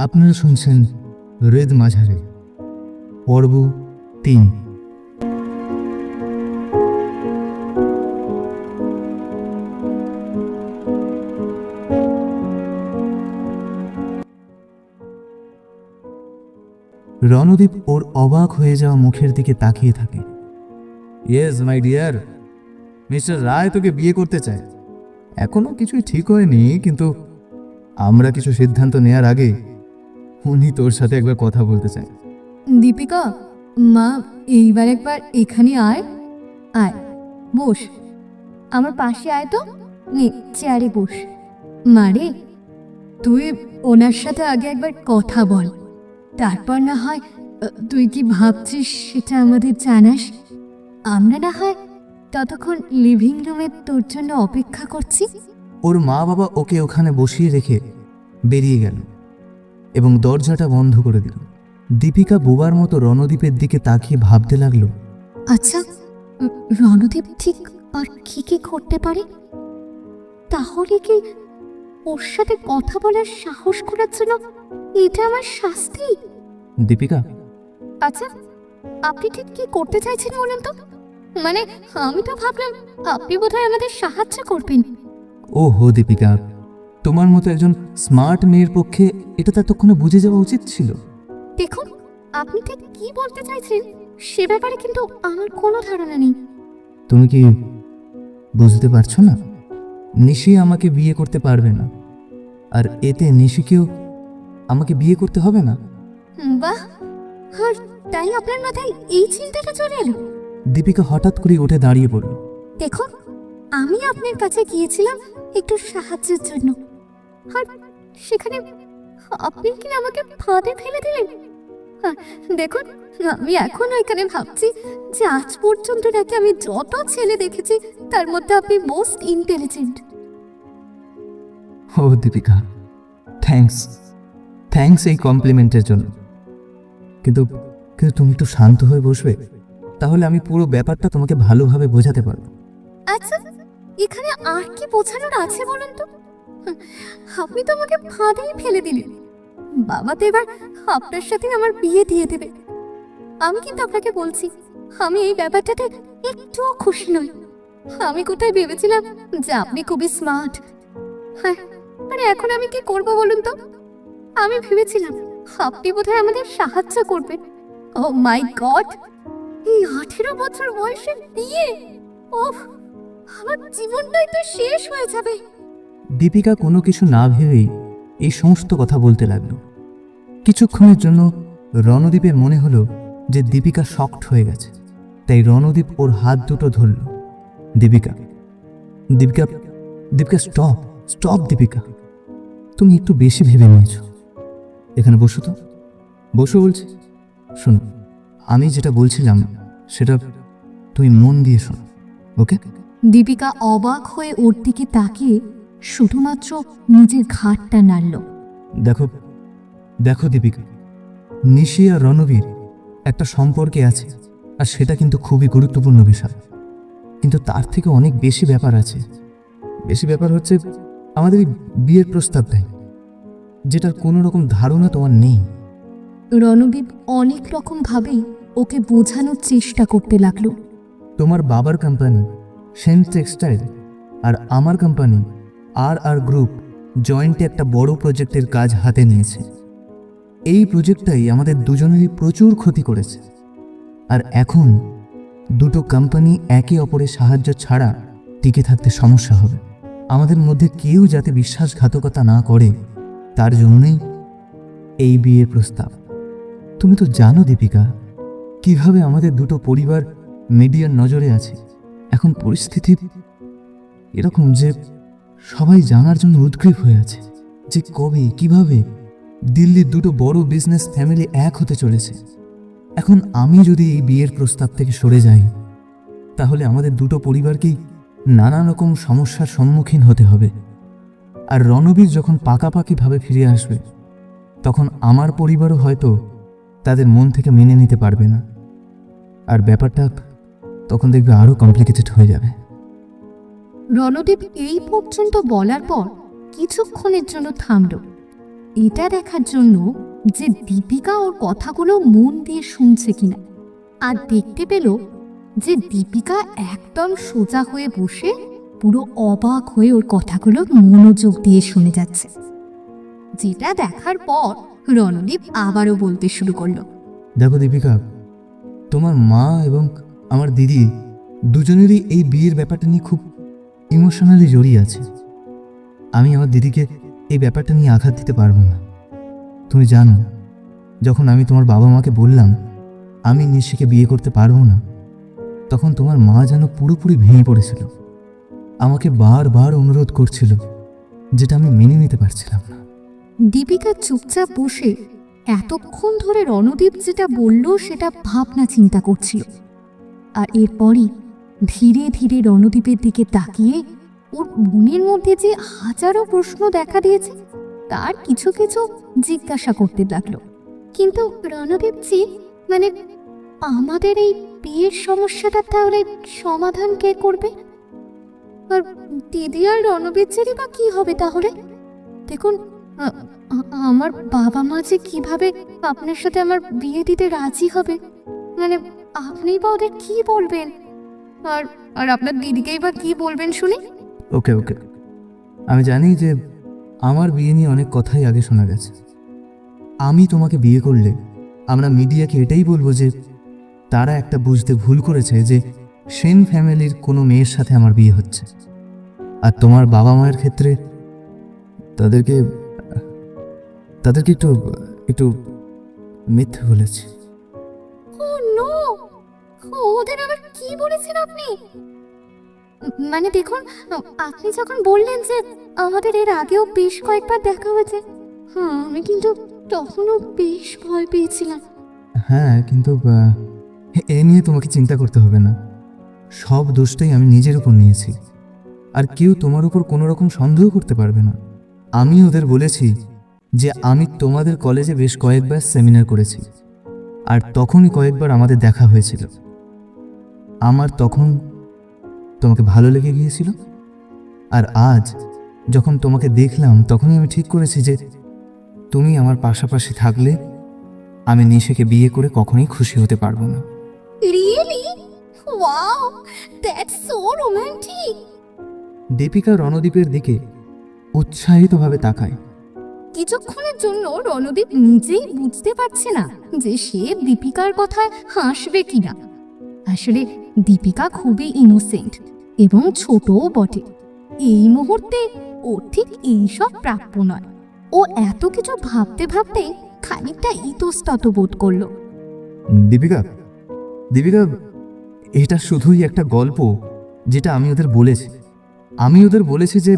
আপনারা শুনছেন রেদ মাঝারে পর্ব 3। রণদীপ ওর অবাক হয়ে যাওয়া মুখের দিকে তাকিয়ে থাকে। ইয়েস মাই ডিয়ার, মিস্টার রায় তোকে বিয়ে করতে চায়। এখনো কিছুই ঠিক হয়নি, কিন্তু আমরা কিছু সিদ্ধান্ত নেয়ার আগে উনি তোর সাথে একবার কথা বলতে চায়। দীপিকা, মা এইবার একবার এখানে আয়। আয়, বস আমার পাশে, আয় তো, নে চেয়ারে বস। মারে, তুই ওনার সাথে আগে একবার কথা বল, তারপর না হয় তুই কি ভাবছিস সেটা আমাদের জানাস। আমরা না হয় ততক্ষণ লিভিং রুমে তোর জন্য অপেক্ষা করছি। ওর মা বাবা ওকে ওখানে বসিয়ে রেখে বেরিয়ে গেল এবং দরজাটা বন্ধ করে দিল। দীপিকা বোবার মতো রণদীপের দিকে তাকিয়ে ভাবতে লাগলো, আচ্ছা, রণদীপ ঠিক আর কি কি করতে পারে? তাহলে কি ওর সাথে কথা বলার সাহস করার জন্য এটা আমার শাস্তি? দীপিকা, আচ্ছা, আপনি ঠিক কি করতে চাইছেন বলুন তো? মানে আমি তো ভাবলাম আপনি বোধহয় আমাদের সাহায্য করবেন। ও হো দীপিকা, তোমার মতো একজন স্মার্ট মেয়ের পক্ষে এটা তো এতক্ষণে বুঝে যাওয়া উচিত ছিল। দেখুন, আপনি ঠিক কি বলতে চাইছেন সে ব্যাপারে কিন্তু আমার কোনো ধারণা নেই। তুমি কি বুঝতে পারছো না? নিশি আমাকে বিয়ে করতে পারবে না, আর এতে নিশিকেও আমাকে বিয়ে করতে হবে না। বাহ, আর তাই আপনার মাথায় এই চিন্তাটা চলে এলো? দীপিকা হঠাৎ করে উঠে দাঁড়িয়ে পড়ল। দেখুন, আমি আপনার কাছে গিয়েছিলাম একটু সাহায্যের জন্য, আর সেখানে আপনি কি আমাকে ফাঁদে ফেলে দিলেন? দেখুন, আমি এখনো এখানে ভাবছি যে আজ পর্যন্ত নাকি আমি যত ছেলে দেখেছি তার মধ্যে আপনি মোস্ট ইন্টেলিজেন্ট। ও দীপিকা, থ্যাঙ্কস এই কমপ্লিমেন্টের জন্য। কিন্তু কিন্তু তুমি একটু শান্ত হয়ে বসবে, তাহলে আমি পুরো ব্যাপারটা তোমাকে ভালোভাবে বোঝাতে পারবো। আচ্ছা, এখানে আর কি বোঝানোর আছে বলুন তো? আপনি তো আমাকে ফাঁদেই ফেলে দিলেন। বাবা তো এবার আপনার সাথে আমার বিয়ে দিয়ে দেবে। আমি কিন্তু আপনাকে বলছি, আমি এই ব্যাপারটাতে একটুও খুশি নই। আমি কোথায় ভেবেছিলাম যে আপনি খুবই স্মার্ট। হ্যাঁ, মানে এখন আমি কি করব বলুন তো? আমি ভেবেছিলাম আপনি বোধহয় আমাদের সাহায্য করবেন। ও মাই গড, এই 18 বছর বয়সে বিয়ে! ওহ, আমার জীবনটাই তো শেষ হয়ে যাবে। দীপিকা কোনো কিছু না ভেবেই এই সমস্ত কথা বলতে লাগলো। কিছুক্ষণের জন্য রণদীপের মনে হলো যে দীপিকা শকড হয়ে গেছে, তাই রণদীপ ওর হাত দুটো ধরল। দীপিকা দীপিকা দীপিকা স্টপ দীপিকা, তুমি একটু বেশি ভেবে নিয়েছ। এখানে বসো তো, বসো বলছি। শোনো, আমি যেটা বলছিলাম সেটা তুমি মন দিয়ে শোনো, ওকে? দীপিকা অবাক হয়ে ওর দিকে তাকিয়ে শুধুমাত্র নিজের ঘাড়টা নাড়ল। দেখো দীপিকা, নিশি আর রণবীর একটা সম্পর্কে আছে, আর সেটা কিন্তু খুবই গুরুত্বপূর্ণ বিষয়। কিন্তু তার থেকে অনেক বেশি ব্যাপার আছে। বেশি ব্যাপার হচ্ছে আমাদের এই বিয়ের প্রস্তাবটাই, যেটার কোনো রকম ধারণা তোমার নেই। রণদীপ অনেক রকম ভাবে ওকে বোঝানোর চেষ্টা করতে লাগলো। তোমার বাবার কোম্পানি সেন টেক্সটাইল আর আমার কোম্পানি আর গ্রুপ জয়েন্টে একটা বড় প্রজেক্টের কাজ হাতে নিয়েছে। এই প্রজেক্টটাই আমাদের দুজনেরই প্রচুর ক্ষতি করেছে, আর এখন দুটো কোম্পানি একে অপরের সাহায্য ছাড়া টিকে থাকতে সমস্যা হবে। আমাদের মধ্যে কেউ যাতে বিশ্বাসঘাতকতা না করে, তার জন্যই এই বিয়ের প্রস্তাব। তুমি তো জানো দীপিকা, কিভাবে আমাদের দুটো পরিবার মিডিয়ার নজরে আছে। এখন পরিস্থিতি এরকম যে সবাই জানার জন্য উদ্গ্রীব হয়ে আছে যে কবে কিভাবে দিল্লির দুটো বড় বিজনেস ফ্যামিলি এক হতে চলেছে। এখন আমি যদি এই বিয়ের প্রস্তাব থেকে সরে যাই, তাহলে আমাদের দুটো পরিবারকেই নানা রকম সমস্যার সম্মুখীন হতে হবে। আর রণবীর যখন পাকাপাকিভাবে ফিরে আসবে, তখন আমার পরিবারও হয়তো তাদের মন থেকে মেনে নিতে পারবে না, আর ব্যাপারটা তখন দেখবে আরো কমপ্লিকেটেড হয়ে যাবে। রণদীপ এই পর্যন্ত বলার পর কিছুক্ষণের জন্য থামল। এটা দেখার জন্য যে দীপিকা ওর কথাগুলো মন দিয়ে শুনছে কিনা। আর দেখতে পেল যে দীপিকা একদম সোজা হয়ে বসে পুরো অবাক হয়ে ওর কথাগুলো মনোযোগ দিয়ে শুনে যাচ্ছে। যেটা দেখার পর রণদীপ আবারও বলতে শুরু করলো, দেখো দীপিকা, তোমার মা এবং আমার দিদি দুজনেরই এই বিয়ের ব্যাপারটা নিয়ে খুব ইমোশনালি জড়িয়ে আছে। আমি আমার দিদিকে এই ব্যাপারটা নিয়ে আঘাত দিতে পারবো না। তুমি জানো, যখন আমি তোমার বাবা মাকে বললাম আমি নিশিকে বিয়ে করতে পারবো না, তখন তোমার মা যেন পুরোপুরি ভেঙে পড়েছিল। আমাকে বারবার অনুরোধ করছিল, যেটা আমি মেনে নিতে পারছিলাম না। দীপিকা চুপচাপ বসে এতক্ষণ ধরে রণদীপ যেটা বলল সেটা ভাবনা চিন্তা করছিল। আর এরপরই ধীরে ধীরে রণদীপের দিকে তাকিয়ে ওর মনের মধ্যে যে হাজারো প্রশ্ন দেখা দিয়েছে তার কিছু কিছু জিজ্ঞাসা করতে লাগলো। কিন্তু রণদীপজি, মানে আমাদের এই বিয়ের সমস্যাটা তাহলে সমাধান কে করবে? আর দিদি আর রণবীরজিরই বা কি হবে তাহলে? দেখুন, আমার বাবা মা যে কিভাবে আপনার সাথে আমার বিয়ে দিতে রাজি হবে, মানে আপনি বা ওদের কি বলবেন? আর আর আপনার দিদিকেই বা কি বলবেন শুনি? ওকে ওকে, আমি জানি যে আমার বিয়ে নিয়ে অনেক কথাই আগে শোনা গেছে। আমি তোমাকে বিয়ে করলে আমরা মিডিয়াকে এটাই বলবো যে তারা একটা বুঝতে ভুল করেছে, যে সেন ফ্যামিলির কোনো মেয়ের সাথে আমার বিয়ে হচ্ছে। আর তোমার বাবা মায়ের ক্ষেত্রে তাদেরকে তাদেরকে একটু একটু মিথ্যে বলেছি। ও নো, ওদের আবার কি বলেছেন আপনি? মানে দেখুন, আপনি যখন বললেন যে আমাদের এর আগেও বেশ কয়েকবার দেখা হয়েছে, আমি কিন্তু তখনও বেশ ভয় পেয়েছিলাম। হ্যাঁ, কিন্তু এ নিয়ে তোমাকে চিন্তা করতে হবে না। সব দোষটাই আমি নিজের উপর নিয়েছি, আর কেউ তোমার উপর কোনো রকম সন্দেহ করতে পারবে না। আমি ওদের বলেছি যে আমি তোমাদের কলেজে বেশ কয়েকবার সেমিনার করেছি, আর তখনই কয়েকবার আমাদের দেখা হয়েছিল। আমার তখন তোমাকে ভালো লেগে গিয়েছিল, আর আজ যখন তোমাকে দেখলাম তখনই আমি ঠিক করেছি যে তুমি আমার পাশাপাশি থাকলে আমি নিশাকে বিয়ে করে কখনোই খুশি হতে পারবো না। Really? Wow, that's so romantic. Deepika রণদীপের দিকে উৎসাহিতভাবে তাকায়। কিছুক্ষণের জন্য রণদীপ নিজেই বুঝতে পারছে না যে সে দীপিকার কথায় হাসবে কিনা। আসলে দীপিকা খুবই ইনোসেন্ট এবং ছোটও বটে। এই মুহূর্তে ও ঠিক এইসব প্রাপ্য নয়। ও এত কিছু ভাবতে ভাবতে খানিকটা ইতস্তত বোধ করলো। দীপিকা, দীপিকা, এটা শুধুই একটা গল্প যেটা আমি ওদের বলেছি। আমি ওদের বলেছি যে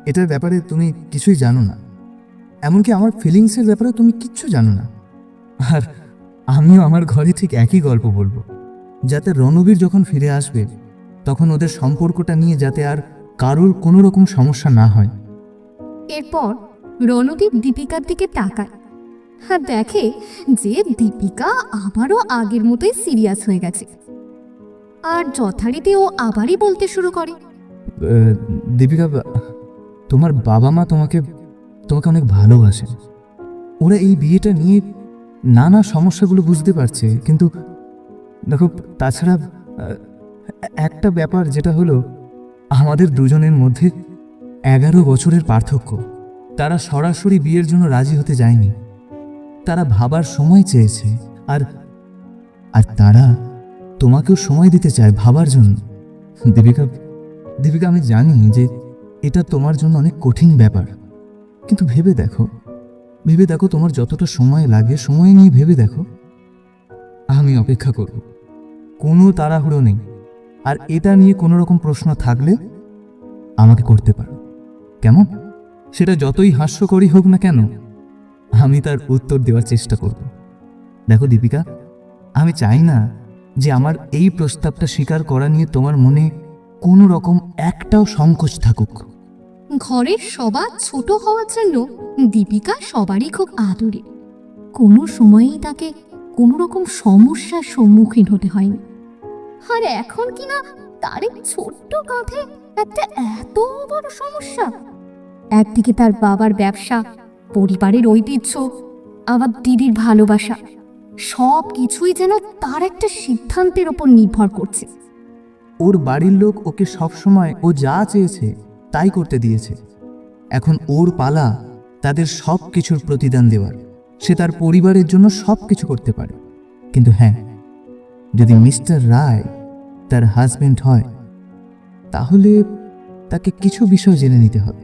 এটার ব্যাপারে তুমি কিছুই জানো না, এমনকি আমার ফিলিংসের ব্যাপারে তুমি কিচ্ছু জানো না। আর আমিও আমার ঘরে ঠিক একই গল্প বলবো, যাতে রণবীর যখন ফিরে আসবে তখন ওদের সম্পর্কটা নিয়ে যাতে আর কারোর কোনো রকম সমস্যা না হয়। এরপর রণদীপ দীপিকার দিকে তাকায় আর দেখে যে দীপিকা আবারও আগের মতোই সিরিয়াস হয়ে গেছে। আর যথারীতি ও আবারই বলতে শুরু করে, দীপিকা, তোমার বাবা মা তোমাকে অনেক ভালোবাসে। ওরা এই বিয়েটা নিয়ে নানা সমস্যাগুলো বুঝতে পারছে, কিন্তু দেখো, তাছাড়া একটা ব্যাপার যেটা হলো আমাদের দুজনের মধ্যে 11 বছরের পার্থক্য। তারা সরাসরি বিয়ের জন্য রাজি হতে যায়নি, তারা ভাবার সময় চেয়েছে। আর আর তারা তোমাকেও সময় দিতে চায় ভাবার জন্য। দীপিকা, আমি জানি যে এটা তোমার জন্য অনেক কঠিন ব্যাপার, কিন্তু ভেবে দেখো তোমার যতটা সময় লাগে সময় নিয়ে ভেবে দেখো। আমি অপেক্ষা করব, কোনো তাড়াহুড়ো নেই। আর এটা নিয়ে কোনো রকম প্রশ্ন থাকলে আমাকে করতে পারো, কেমন? সেটা যতই হাস্যকরই হোক না কেন, আমি তার উত্তর দেওয়ার চেষ্টা করব। দেখো দীপিকা, আমি চাই না যে আমার এই প্রস্তাবটা স্বীকার করা নিয়ে তোমার মনে কোনো রকম একটাও সংকোচ থাকুক। ঘরের সবার ছোট হওয়ার জন্য দীপিকা সবারই খুব আদরে। কোনো সময়ই তাকে কোনো রকম সমস্যার সম্মুখীন হতে হয়নি। আর এখন কিনা তার এই ছোট্ট কাঁধে একটা এত বড় সমস্যা। একদিকে তার বাবার ব্যবসা, পরিবারের ঐতিহ্য, আবার দিদির ভালোবাসা, সব কিছুই যেন তার একটা সিদ্ধান্তের ওপর নির্ভর করছে। ওর বাড়ির লোক ওকে সবসময় ও যা চেয়েছে তাই করতে দিয়েছে। এখন ওর পালা তাদের সব কিছুর প্রতিদান দেওয়ার। সে তার পরিবারের জন্য সব কিছু করতে পারে, কিন্তু হ্যাঁ, যদি মিস্টার রায় তার হাজবেন্ড হয় তাহলে তাকে কিছু বিষয় জেনে নিতে হবে।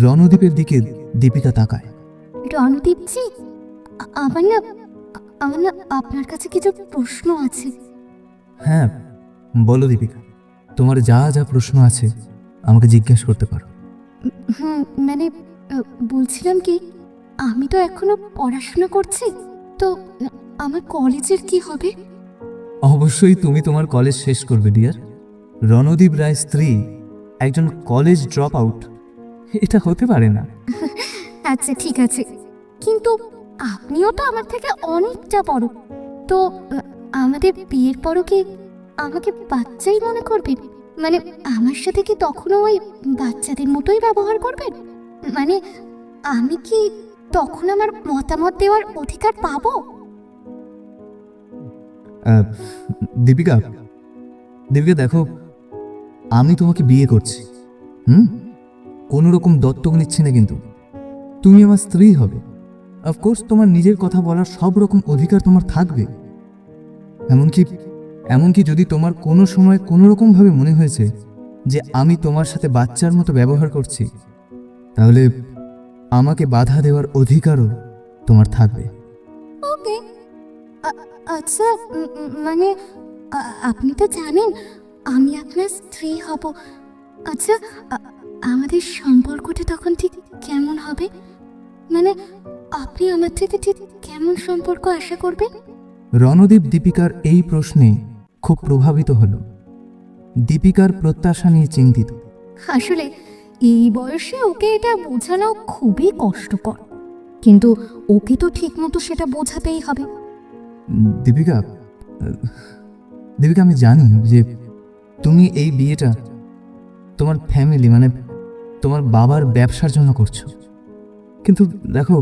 রণদীপের দিকে দীপিকা তাকায়। রণদীপজি, আমার না আপনার কাছে কিছু প্রশ্ন আছে। হ্যাঁ বলো দীপিকা, তোমার যা যা প্রশ্ন আছে আমাকে জিজ্ঞেস করতে পারো। মানে বলছিলাম কি, আমি তো এখনো পড়াশোনা করছি, তো আমার কলেজের কি হবে? অবশ্যই তুমি তোমার কলেজ শেষ করবে ডিয়ার। রণদীপ রায় স্ত্রী একজন কলেজ ড্রপ আউট, এটা হতে পারে না। আচ্ছা ঠিক আছে, কিন্তু আপনিও তো আমার থেকে অনেকটা বড়, তো আমাদের বিয়ের পরও কি আমাকে বাচ্চাই মনে করবেন? মানে আমার সাথে কি তখনও ওই বাচ্চাদের মতোই ব্যবহার করবেন? মানে আমি কি তখন আমার মতামত দেওয়ার অধিকার পাবো? দীপিকা, দীপিকা দেখো, আমি তোমাকে বিয়ে করছি, কোনো রকম দত্তক নিচ্ছি না, কিন্তু তুমি আমার স্ত্রী হবে। অফকোর্স তোমার নিজের কথা বলার সব রকম অধিকার তোমার থাকবে। এমনকি যদি তোমার কোনো সময় কোনো রকমভাবে মনে হয়েছে যে আমি তোমার সাথে বাচ্চার মতো ব্যবহার করছি, তাহলে আমাকে বাধা দেওয়ার অধিকারও তোমার থাকবে। ওকে, আচ্ছা, মানে আপনি তো জানেন আমি আপনার স্ত্রী হব। আচ্ছা, আমাদের সম্পর্কটা তখন ঠিক কেমন হবে? মানে আপনি আমার থেকে ঠিক কেমন সম্পর্ক আশা করবেন? রণদীপ দীপিকার এই প্রশ্নে খুব প্রভাবিত হলো। দীপিকার প্রত্যাশা নিয়ে চিন্তিত। আসলে এই বয়সে ওকে এটা বোঝানো খুবই কষ্টকর, কিন্তু ওকে তো ঠিক মতো সেটা বোঝাতেই হবে। দীপিকা, দীপিকা আমি জানি যে তুমি এই বিয়েটা তোমার ফ্যামিলি মানে তোমার বাবার ব্যবসার জন্য করছো, কিন্তু দেখো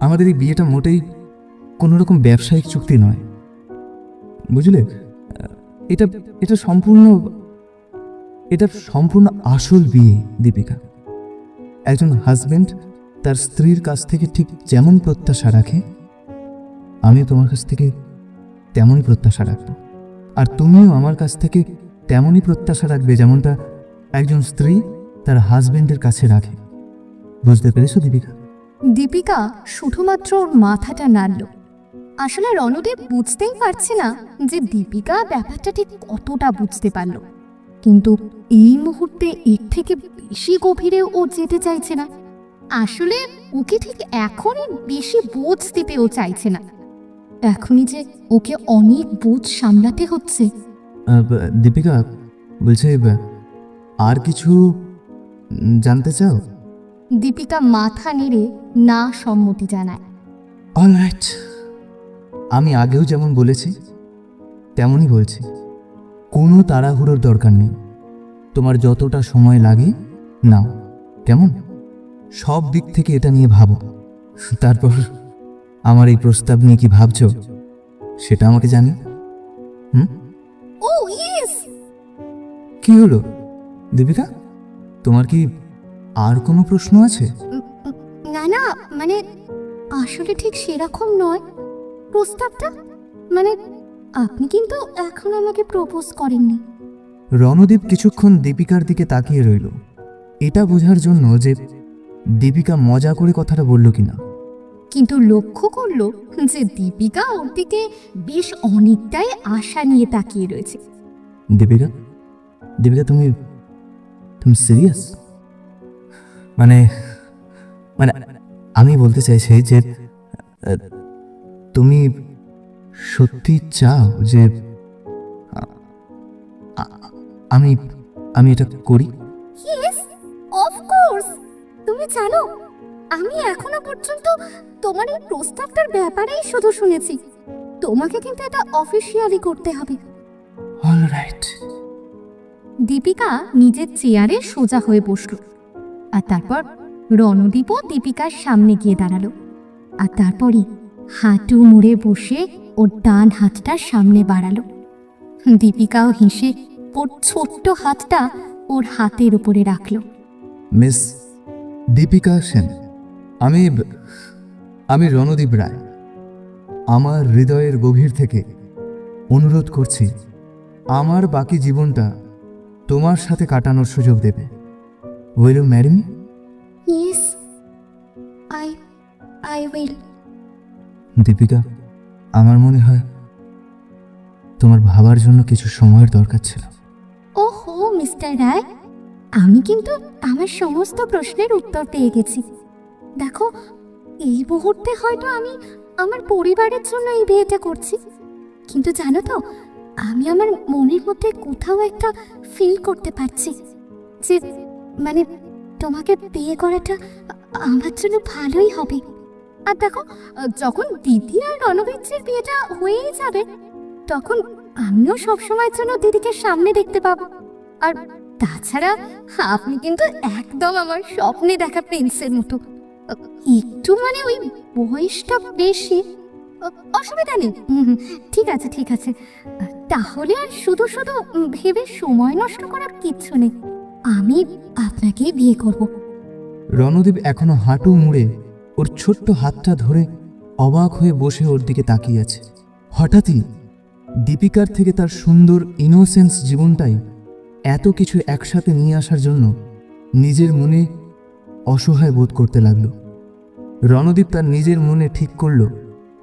আমাদের এই বিয়েটা মোটেই কোনো রকম ব্যবসায়িক চুক্তি নয়, বুঝলে? এটা এটা সম্পূর্ণ আসল বিয়ে দীপিকা। একজন হাজবেন্ড তার স্ত্রীর কাছ থেকে ঠিক যেমন প্রত্যাশা রাখে, আমি তোমার কাছ থেকে তেমনই প্রত্যাশা রাখবো, আর তুমিও আমার কাছ থেকে তেমনই প্রত্যাশা রাখবে যেমনটা একজন স্ত্রী তার হাজবেন্ডের কাছে রাখে। বুঝতে পেরেছো দীপিকা? দীপিকা শুধুমাত্র ওর মাথাটা নাড়ল। আসলে রণদীপ বুঝতেই পারছে না যে দীপিকা ব্যাপারটা ঠিক কতটা বুঝতে পারল, কিন্তু এই মুহূর্তে এর থেকে বেশি গভীরে ও যেতে চাইছে না। আসলে ওকে ঠিক এখনই বেশি বোঝ দিতেও চাইছে না, এখনই যে ওকে অনেক বোঝ সামলাতে হচ্ছে। দীপিকা বলছে, আর কিছু জানতে চাও? দীপিকা মাথা নেড়ে না সম্মতি জানায়। অলরাইট, আমি আগেও যেমন বলেছি তেমনই বলছি, কোনো তাড়াহুড়োর দরকার নেই। তোমার যতটা সময় লাগে নাও, কেমন? সব দিক থেকে এটা নিয়ে ভাবো, তারপর আমার এই প্রস্তাব নিয়ে কি ভাবছো সেটা আমাকে জানি। ও ইয়েস। কি হলো দীপিকা, তোমার কি আর কোনো প্রশ্ন আছে? না না, মানে আসলে ঠিক সেরকম নয় প্রস্তাবটা। মানে আপনি কিন্তু এখন আমাকে প্রপোজ করেননি। রণদীপ কিছুক্ষণ দীপিকার দিকে তাকিয়ে রইল, এটা বোঝার জন্য যে দীপিকা মজা করে কথাটা বলল কিনা। কিন্তু লক্ষ্য করলো যে দীপিকা ওর দিকে বেশ অনেকটাই আশা নিয়ে তাকিয়ে রয়েছে। দীপিকা, দীপিকা তুমি সিরিয়াস? মানে মানে আমি বলতে চাইছি যে তুমি সত্যি চাও যে আমি আমি এটা করি? Yes, of course. তুমি জানো আমি এখনো পর্যন্ত তোমার এই প্রস্তাবটার ব্যাপারেই শুধু শুনেছি। তোমাকে কিন্তু এটা অফিশিয়ালি করতে হবে। অলরাইট। দীপিকা নিজের চেয়ারে সোজা হয়ে বসল। আর তারপর রণদীপও দীপিকার সামনে গিয়ে দাঁড়ালো। আর তারপরই হাঁটু মুড়ে বসে ওর ডান হাতটা সামনে বাড়ালো। দীপিকাও হেসে ওর ছোট্ট হাতটা ওর হাতের উপরে রাখলো। মিস দীপিকা সেন, আমি রণদীপ রায়। আমার হৃদয়ের গভীর থেকে অনুরোধ করছি, আমার বাকি জীবনটা তোমার সাথে কাটানোর সুযোগ দেবে। Will you marry me? Yes, I will. Deepika, আমার মনে হয় তোমার ভাবার জন্য কিছু সময়ের দরকার ছিল। ওহো মিস্টার রায়, আমি কিন্তু আমার সমস্ত প্রশ্নের উত্তর পেয়ে গেছি। দেখো, এই মুহূর্তে হয়তো আমি আমার পরিবারের জন্য এই বিয়েটা করছি, কিন্তু জানো তো, আমি আমার মনের মধ্যে কোথাও একটা ফিল করতে পারছি যে মানে তোমাকে বিয়ে করাটা আমার জন্য ভালোই হবে। আর দেখো, যখন দিদি আর রণবীরের বিয়েটা হয়েই যাবে, তখন আমিও সবসময়ের জন্য দিদিকে সামনে দেখতে পাবো। আর তাছাড়া আপনি কিন্তু একদম আমার স্বপ্নে দেখা প্রিন্সের মতো। একটু মানে ওই বয়সটা বেশি, অসুবিধা নেই। ঠিক আছে ঠিক আছে, তাহলে আর শুধু শুধু ভেবে সময় নষ্ট করার কিচ্ছু নেই। আমি আপনাকে বিয়ে করব। রণদীপ এখনো হাঁটু মুড়ে ওর ছোট্ট হাতটা ধরে অবাক হয়ে বসে ওর দিকে তাকিয়ে আছে। হঠাৎই দীপিকার থেকে তার সুন্দর ইনোসেন্স জীবনটাই এত কিছু একসাথে নিয়ে আসার জন্য নিজের মনে অসহায় বোধ করতে লাগল। রণদীপ তার নিজের মনে ঠিক করল,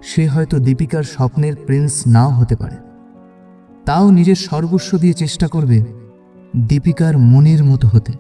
সে হয়তো দীপিকার স্বপ্নের প্রিন্স নাও হতে পারে, তাও নিজের সর্বস্ব দিয়ে চেষ্টা করবে দীপিকার মনের মতো হতে।